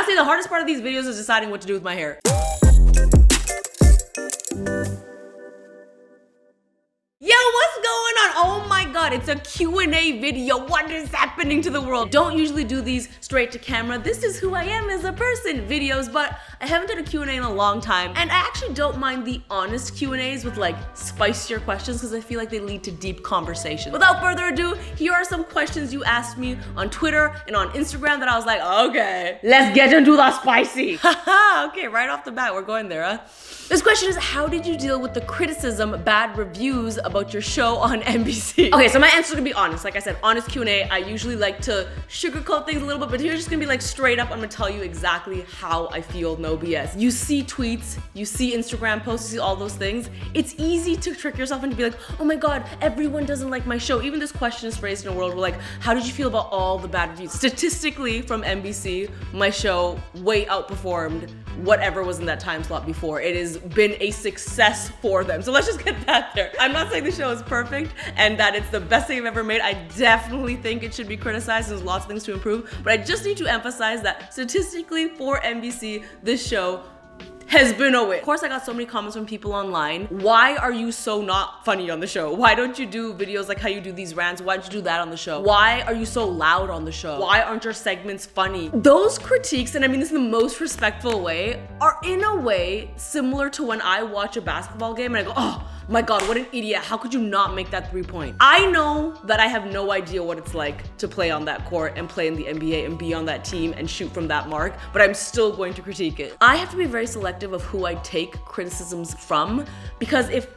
Honestly, the hardest part of these videos is deciding what to do with my hair. Yo, what's going on? Oh my god, it's a Q&A video. What is happening to the world? Don't usually do these straight to camera. This is who I am as a person videos, but I haven't done a Q&A in a long time. And I actually don't mind the honest Q&As with like spicier questions because I feel like they lead to deep conversation. Without further ado, here are some questions you asked me on Twitter and on Instagram that I was like, okay, let's get into the spicy. Haha, okay, right off the bat, we're going there, huh? This question is, how did you deal with the criticism, bad reviews about your show on NBC? Okay, so my answer is gonna be honest. Like I said, honest Q&A. I usually like to sugarcoat things a little bit, but here's just gonna be like straight up. I'm gonna tell you exactly how I feel, no BS. You see tweets, you see Instagram posts, you see all those things. It's easy to trick yourself into be like, oh my god, everyone doesn't like my show. Even this question is phrased in a world where like, how did you feel about all the bad reviews? Statistically, from NBC, my show way outperformed whatever was in that time slot before. It has been a success for them. So let's just get that there. I'm not saying the show is perfect and that it's the best thing I've ever made. I definitely think it should be criticized. There's lots of things to improve, but I just need to emphasize that statistically for NBC, this show has been a win. Of course, I got so many comments from people online. Why are you so not funny on the show? Why don't you do videos like how you do these rants? Why don't you do that on the show? Why are you so loud on the show? Why aren't your segments funny? Those critiques, and I mean this in the most respectful way, are in a way similar to when I watch a basketball game and I go, oh my god, what an idiot. How could you not make that 3-point? I know that I have no idea what it's like to play on that court and play in the NBA and be on that team and shoot from that mark, but I'm still going to critique it. I have to be very selective of who I take criticisms from, because if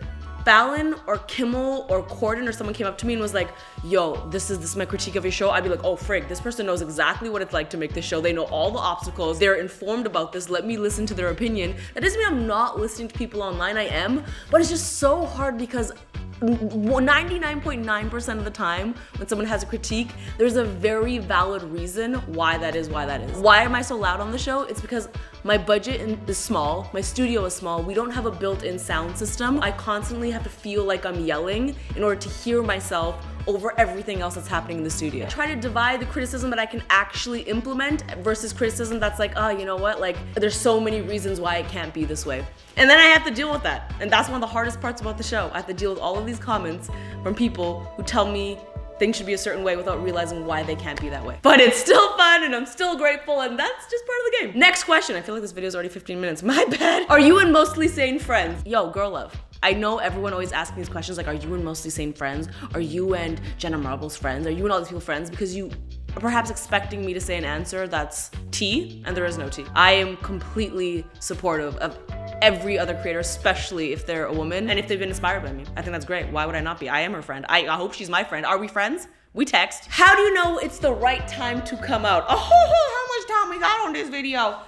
Fallon or Kimmel or Corden or someone came up to me and was like, yo, this is my critique of your show, I'd be like, oh frig, this person knows exactly what it's like to make this show. They know all the obstacles. They're informed about this. Let me listen to their opinion. That doesn't mean I'm not listening to people online. I am, but it's just so hard because 99.9% of the time when someone has a critique, there's a very valid reason why that is. Why am I so loud on the show? It's because my budget is small, my studio is small, we don't have a built-in sound system. I constantly have to feel like I'm yelling in order to hear myself over everything else that's happening in the studio. I try to divide the criticism that I can actually implement versus criticism that's like, oh, you know what, like there's so many reasons why it can't be this way. And then I have to deal with that. And that's one of the hardest parts about the show. I have to deal with all of these comments from people who tell me things should be a certain way without realizing why they can't be that way. But it's still fun and I'm still grateful and that's just part of the game. Next question. I feel like this video is already 15 minutes. My bad. Are you and Mostly Sane friends? Yo, girl love. I know everyone always asks me these questions like, are you and Mostly Sane friends? Are you and Jenna Marbles friends? Are you and all these people friends? Because you are perhaps expecting me to say an answer that's tea, and there is no tea. I am completely supportive of every other creator, especially if they're a woman and if they've been inspired by me. I think that's great. Why would I not be? I am her friend. I hope she's my friend. Are we friends? We text. How do you know it's the right time to come out? Oh, how much time we got on this video?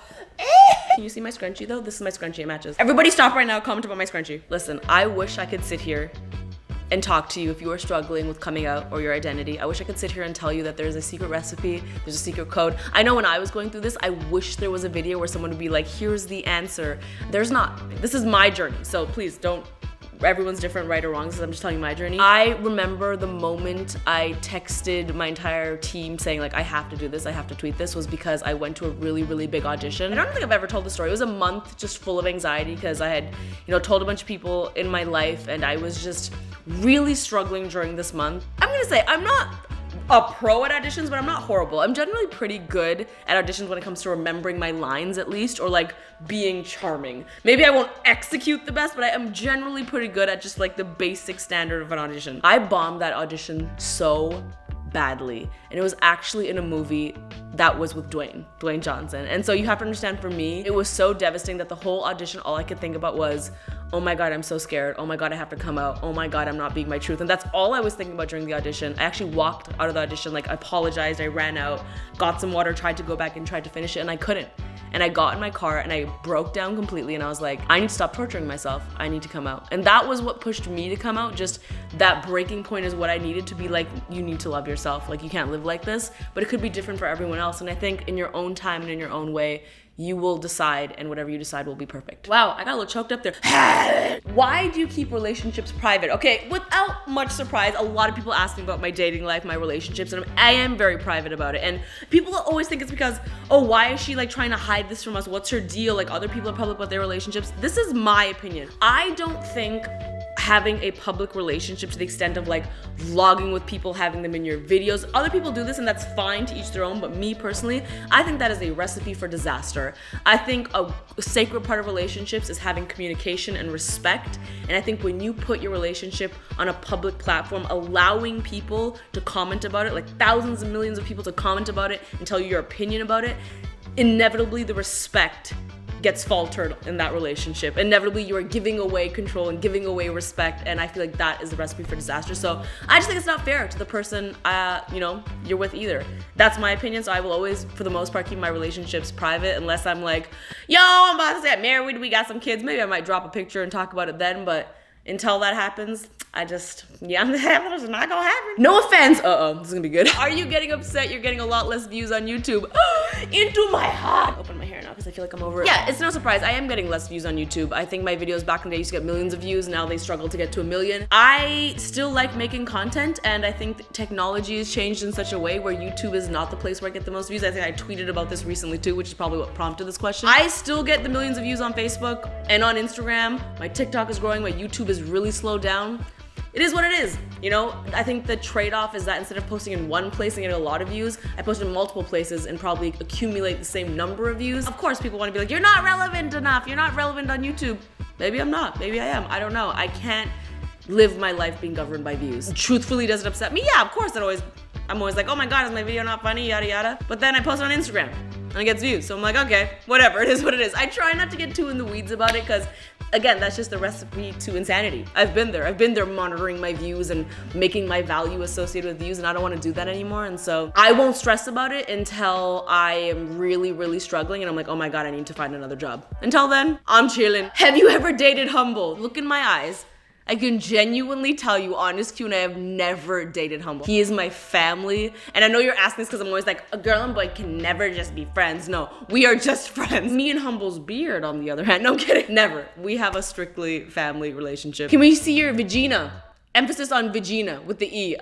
Can you see my scrunchie though? This is my scrunchie, it matches. Everybody stop right now, comment about my scrunchie. Listen, I wish I could sit here and talk to you if you are struggling with coming out or your identity. I wish I could sit here and tell you that there's a secret recipe, there's a secret code. I know when I was going through this, I wish there was a video where someone would be like, here's the answer. There's not. This is my journey, so please don't, everyone's different, right or wrong, so I'm just telling you my journey. I remember the moment I texted my entire team saying like, I have to do this, I have to tweet this, was because I went to a really, really big audition. I don't think I've ever told the story. It was a month just full of anxiety because I had, told a bunch of people in my life and I was just really struggling during this month. I'm gonna say, I'm not a pro at auditions, but I'm not horrible. I'm generally pretty good at auditions when it comes to remembering my lines at least, or like being charming. Maybe I won't execute the best, but I am generally pretty good at just like the basic standard of an audition. I bombed that audition so badly, and it was actually in a movie that was with Dwayne Johnson. And so you have to understand, for me, it was so devastating that the whole audition, all I could think about was, oh my god, I'm so scared. Oh my god, I have to come out. Oh my god, I'm not being my truth. And that's all I was thinking about during the audition. I actually walked out of the audition, like I apologized, I ran out, got some water, tried to go back and tried to finish it, and I couldn't. And I got in my car and I broke down completely and I was like, I need to stop torturing myself. I need to come out. And that was what pushed me to come out. Just that breaking point is what I needed to be like, you need to love yourself. Like, you can't live like this, but it could be different for everyone else. And I think in your own time and in your own way, you will decide, and whatever you decide will be perfect. Wow, I got a little choked up there. Why do you keep relationships private? Okay, without much surprise, a lot of people ask me about my dating life, my relationships, and I am very private about it. And people always think it's because, oh, why is she like trying to hide this from us? What's her deal? Like other people are public about their relationships. This is my opinion. I don't think having a public relationship to the extent of like vlogging with people, having them in your videos. Other people do this and that's fine, to each their own, but me personally, I think that is a recipe for disaster. I think a sacred part of relationships is having communication and respect. And I think when you put your relationship on a public platform, allowing people to comment about it, like thousands and millions of people to comment about it and tell you your opinion about it, inevitably the respect gets faltered in that relationship. Inevitably, you are giving away control and giving away respect, and I feel like that is the recipe for disaster. So I just think it's not fair to the person you're with either. That's my opinion, so I will always, for the most part, keep my relationships private unless I'm like, yo, I'm about to get married, we got some kids. Maybe I might drop a picture and talk about it then, but until that happens, that's just not gonna happen. No offense. This is gonna be good. Are you getting upset you're getting a lot less views on YouTube? Into my heart. Open my hair now because I feel like I'm over it. Yeah, it's no surprise. I am getting less views on YouTube. I think my videos back in the day used to get millions of views. Now they struggle to get to 1 million. I still like making content, and I think technology has changed in such a way where YouTube is not the place where I get the most views. I think I tweeted about this recently too, which is probably what prompted this question. I still get the millions of views on Facebook and on Instagram. My TikTok is growing. My YouTube is really slowed down. It is what it is, you know? I think the trade-off is that instead of posting in one place and getting a lot of views, I post in multiple places and probably accumulate the same number of views. Of course, people want to be like, you're not relevant enough. You're not relevant on YouTube. Maybe I'm not. Maybe I am. I don't know. I can't live my life being governed by views. Truthfully, does it upset me? Yeah, of course. I'm always like, oh my God, is my video not funny? Yada, yada. But then I post it on Instagram and it gets views. So I'm like, okay, whatever. It is what it is. I try not to get too in the weeds about it because, again, that's just the recipe to insanity. I've been there monitoring my views and making my value associated with views, and I don't want to do that anymore. And so I won't stress about it until I am really, really struggling and I'm like, oh my God, I need to find another job. Until then, I'm chilling. Have you ever dated Humble? Look in my eyes. I can genuinely tell you, honest Q, and I have never dated Humble. He is my family. And I know you're asking this because I'm always like, a girl and boy can never just be friends. No, we are just friends. Me and Humble's beard, on the other hand, no, I'm kidding, never. We have a strictly family relationship. Can we see your vagina? Emphasis on vagina with the E.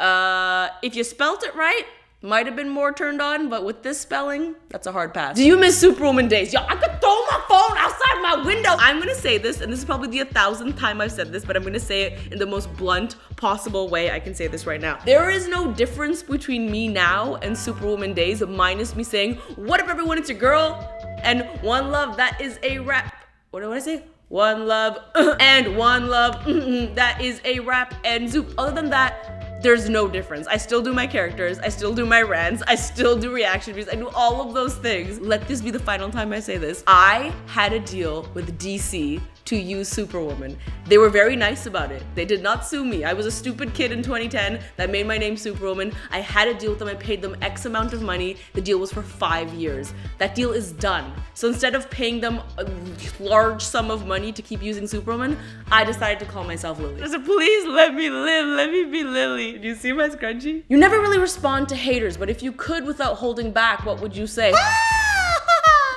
If you spelt it right, might have been more turned on, but with this spelling, that's a hard pass. Do you miss Superwoman Days? Yo, I could throw my phone outside my window. I'm gonna say this, and this is probably the 1,000th time I've said this, but I'm gonna say it in the most blunt possible way I can say this right now. There is no difference between me now and Superwoman Days, minus me saying, what up everyone, it's your girl, and one love, that is a wrap. What did I say? One love, and one love, that is a wrap, and zoop. Other than that, there's no difference. I still do my characters, I still do my rants, I still do reaction videos, I do all of those things. Let this be the final time I say this. I had a deal with DC to use Superwoman. They were very nice about it. They did not sue me. I was a stupid kid in 2010 that made my name Superwoman. I had a deal with them. I paid them X amount of money. The deal was for 5 years. That deal is done. So instead of paying them a large sum of money to keep using Superwoman, I decided to call myself Lilly. So please let me live. Let me be Lilly. Do you see my scrunchie? You never really respond to haters, but if you could without holding back, what would you say?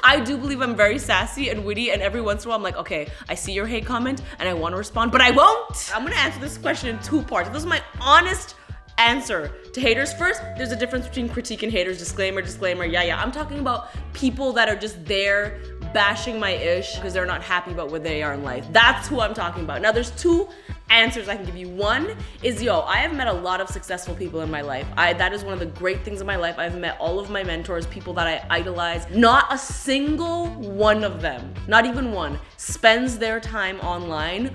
I do believe I'm very sassy and witty, and every once in a while I'm like, okay, I see your hate comment and I want to respond, but I won't. I'm gonna answer this question in 2 parts. This is my honest answer to haters. First, there's a difference between critique and haters. Disclaimer, yeah. I'm talking about people that are just there bashing my ish because they're not happy about where they are in life. That's who I'm talking about. Now, there's 2 answers I can give you. One is, I have met a lot of successful people in my life. That is one of the great things in my life. I've met all of my mentors, people that I idolize. Not a single one of them, not even one, spends their time online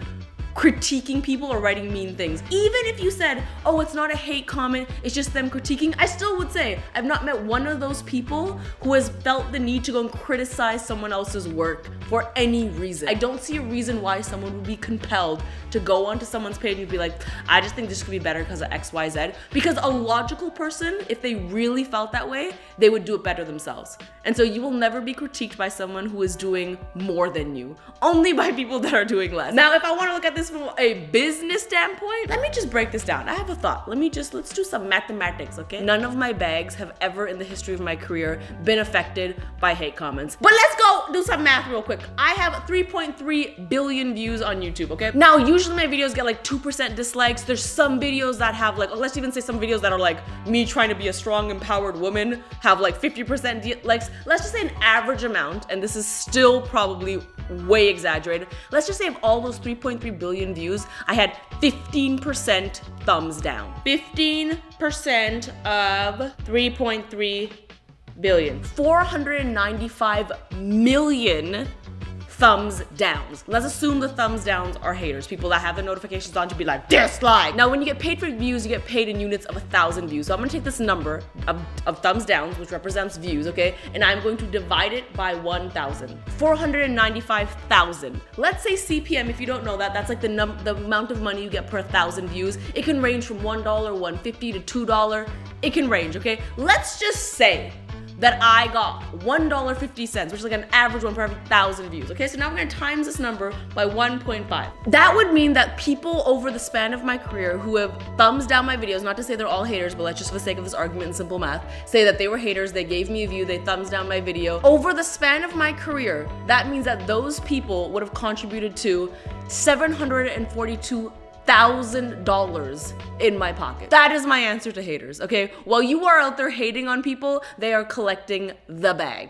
critiquing people or writing mean things. Even if you said, oh, it's not a hate comment, it's just them critiquing, I still would say I've not met one of those people who has felt the need to go and criticize someone else's work for any reason. I don't see a reason why someone would be compelled to go onto someone's page and be like, I just think this could be better because of X, Y, Z. Because a logical person, if they really felt that way, they would do it better themselves. And so you will never be critiqued by someone who is doing more than you, only by people that are doing less. Now, if I want to look at this this from a business standpoint, let me just break this down. I have a thought. Let's do some mathematics, okay? None of my bags have ever in the history of my career been affected by hate comments. But let's go do some math real quick. I have 3.3 billion views on YouTube, okay? Now, usually my videos get like 2% dislikes. There's some videos that have like, let's even say some videos that are like me trying to be a strong, empowered woman have like 50% likes. Let's just say an average amount, and this is still probably way exaggerated. Let's just say of all those 3.3 billion views, I had 15% thumbs down. 15% of 3.3 billion. 495 million thumbs downs. Let's assume the thumbs downs are haters, people that have the notifications on to be like, dislike. Now, when you get paid for views, you get paid in units of 1,000 views. So I'm gonna take this number of thumbs downs, which represents views, okay? And I'm going to divide it by 1,000. 495,000. Let's say CPM, if you don't know that, that's like the amount of money you get per 1,000 views. It can range from $1, $1.50 to $2. It can range, okay? Let's just say that I got $1.50, which is like an average one for every 1,000 views. Okay, so now we're gonna times this number by 1.5. That would mean that people over the span of my career who have thumbs down my videos, not to say they're all haters, but let's just for the sake of this argument and simple math, say that they were haters, they gave me a view, they thumbs down my video. Over the span of my career, that means that those people would have contributed to $742,000 in my pocket. That is my answer to haters, okay? While you are out there hating on people, they are collecting the bag.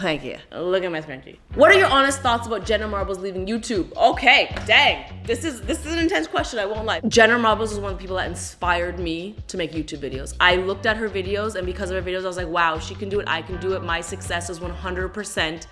Thank you. Look at my scrunchie. What are your honest thoughts about Jenna Marbles leaving YouTube? Okay, dang. This is an intense question, I won't lie. Jenna Marbles is one of the people that inspired me to make YouTube videos. I looked at her videos, and because of her videos, I was like, wow, she can do it, I can do it. My success is 100%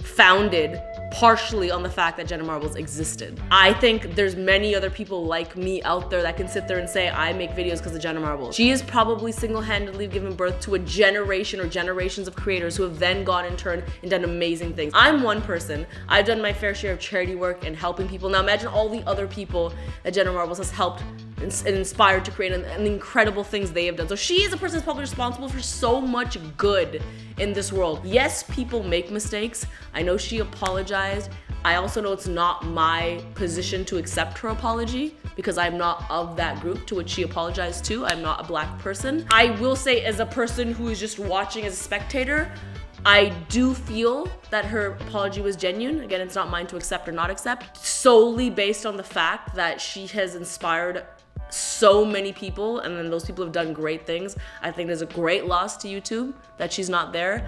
founded partially on the fact that Jenna Marbles existed. I think there's many other people like me out there that can sit there and say, I make videos because of Jenna Marbles. She has probably single-handedly given birth to a generation or generations of creators who have then gone in turn and done amazing things. I'm one person. I've done my fair share of charity work and helping people. Now imagine all the other people that Jenna Marbles has helped and inspired to create and the incredible things they have done. So she is a person that's probably responsible for so much good in this world. Yes, people make mistakes. I know she apologized. I also know it's not my position to accept her apology because I'm not of that group to which she apologized to. I'm not a black person. I will say, as a person who is just watching as a spectator, I do feel that her apology was genuine. Again, it's not mine to accept or not accept, solely based on the fact that she has inspired so many people, and then those people have done great things. I think there's a great loss to YouTube that she's not there.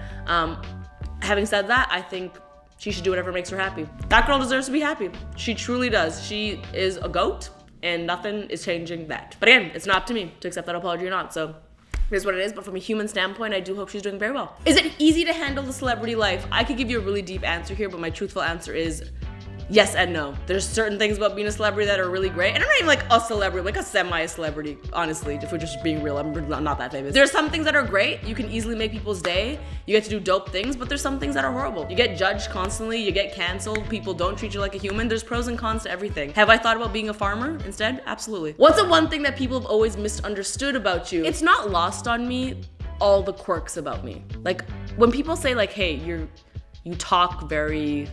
Having said that, I think she should do whatever makes her happy. That girl deserves to be happy. She truly does. She is a goat, and nothing is changing that. But again, it's not up to me to accept that apology or not, so it is what it is. But from a human standpoint, I do hope she's doing very well. Is it easy to handle the celebrity life? I could give you a really deep answer here, but my truthful answer is yes and no. There's certain things about being a celebrity that are really great. And I'm not even like a celebrity, like a semi-celebrity, honestly, if we're just being real. I'm not that famous. There's some things that are great. You can easily make people's day. You get to do dope things, but there's some things that are horrible. You get judged constantly, you get canceled, people don't treat you like a human. There's pros and cons to everything. Have I thought about being a farmer instead? Absolutely. What's the one thing that people have always misunderstood about you? It's not lost on me, all the quirks about me. Like, when people say like, hey, you talk very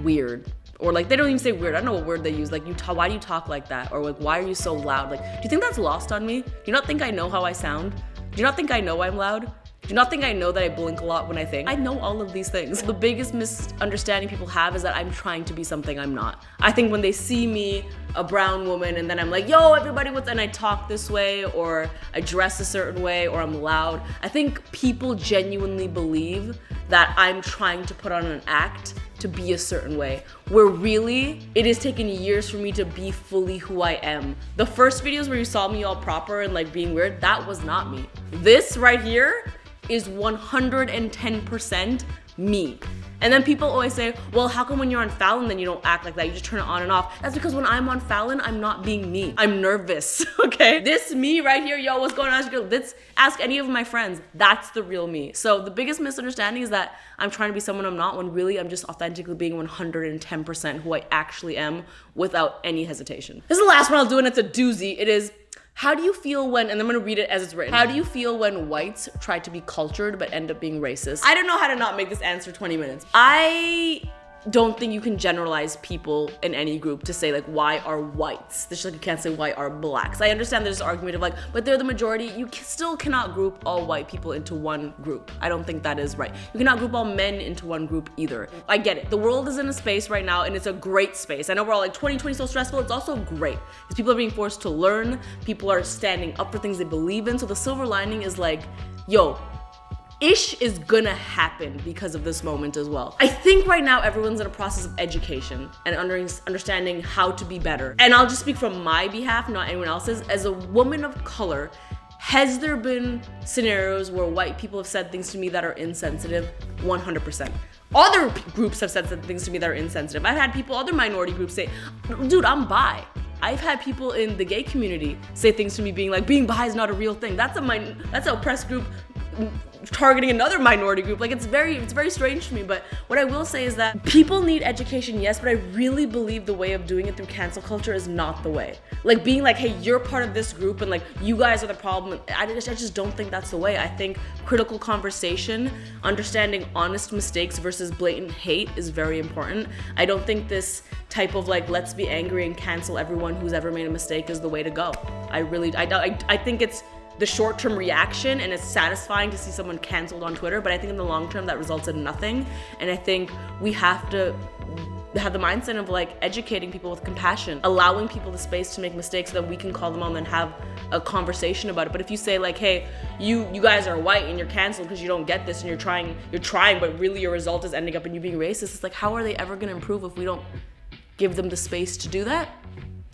weird, or like they don't even say weird, I don't know what word they use, like why do you talk like that, or like why are you so loud? Like, do you think that's lost on me? Do you not think I know how I sound? Do you not think I know I'm loud? Do you not think I know that I blink a lot when I think? I know all of these things. The biggest misunderstanding people have is that I'm trying to be something I'm not. I think when they see me, a brown woman, and then I'm like, yo, everybody, and I talk this way, or I dress a certain way, or I'm loud, I think people genuinely believe that I'm trying to put on an act to be a certain way, where really, it has taken years for me to be fully who I am. The first videos where you saw me all proper and like being weird, that was not me. This right here is 110% me. And then people always say, well, how come when you're on Fallon then you don't act like that? You just turn it on and off. That's because when I'm on Fallon, I'm not being me. I'm nervous, okay? This me right here, yo, what's going on? Let's ask any of my friends. That's the real me. So the biggest misunderstanding is that I'm trying to be someone I'm not, when really I'm just authentically being 110% who I actually am without any hesitation. This is the last one I'll do, and it's a doozy. It is, how do you feel when, and I'm gonna read it as it's written. How do you feel when whites try to be cultured but end up being racist? I don't know how to not make this answer 20 minutes. I don't think you can generalize people in any group to say like, why are whites? Just like you can't say why are blacks. I understand there's an argument of like, but they're the majority. You still cannot group all white people into one group. I don't think that is right. You cannot group all men into one group either. I get it. The world is in a space right now and it's a great space. I know we're all like 2020 so stressful. It's also great because people are being forced to learn. People are standing up for things they believe in. So the silver lining is like, yo, ish is gonna happen because of this moment as well. I think right now everyone's in a process of education and understanding how to be better. And I'll just speak from my behalf, not anyone else's. As a woman of color, has there been scenarios where white people have said things to me that are insensitive? 100%. Other groups have said things to me that are insensitive. I've had people, other minority groups say, dude, I'm bi. I've had people in the gay community say things to me being like, being bi is not a real thing. That's an oppressed group targeting another minority group. Like it's very strange to me. But what I will say is that people need education, yes, but I really believe the way of doing it through cancel culture is not the way. Like being like, hey, you're part of this group and like you guys are the problem. I just don't think that's the way. I think critical conversation, understanding honest mistakes versus blatant hate is very important. I don't think this type of like, let's be angry and cancel everyone who's ever made a mistake is the way to go. I think it's the short-term reaction and it's satisfying to see someone canceled on Twitter, but I think in the long term that results in nothing. And I think we have to have the mindset of like educating people with compassion, allowing people the space to make mistakes so that we can call them on and have a conversation about it. But if you say like, hey, you guys are white and you're canceled because you don't get this and you're trying, but really your result is ending up in you being racist, it's like, how are they ever gonna improve if we don't give them the space to do that?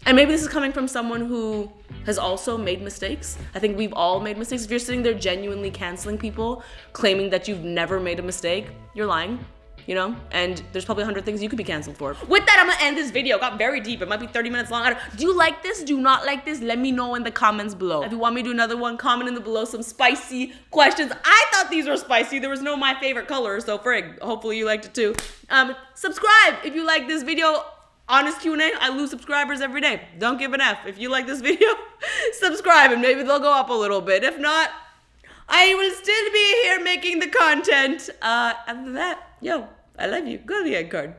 And maybe this is coming from someone who has also made mistakes. I think we've all made mistakes. If you're sitting there genuinely canceling people, claiming that you've never made a mistake, you're lying, you know? And there's probably 100 things you could be canceled for. With that, I'm gonna end this video. It got very deep. It might be 30 minutes long. Do you like this? Do you not like this? Let me know in the comments below. If you want me to do another one, comment in the below some spicy questions. I thought these were spicy. There was no my favorite color, so frig, hopefully you liked it too. Subscribe if you like this video. Honest Q&A, I lose subscribers every day. Don't give an F. If you like this video, subscribe and maybe they'll go up a little bit. If not, I will still be here making the content. Other than that, yo, I love you. Go to the end card.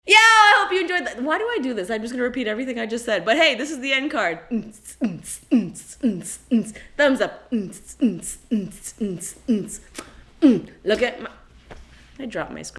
Yeah, I hope you enjoyed that. Why do I do this? I'm just gonna repeat everything I just said. But hey, this is the end card. Thumbs up. Look at my, I dropped my screen.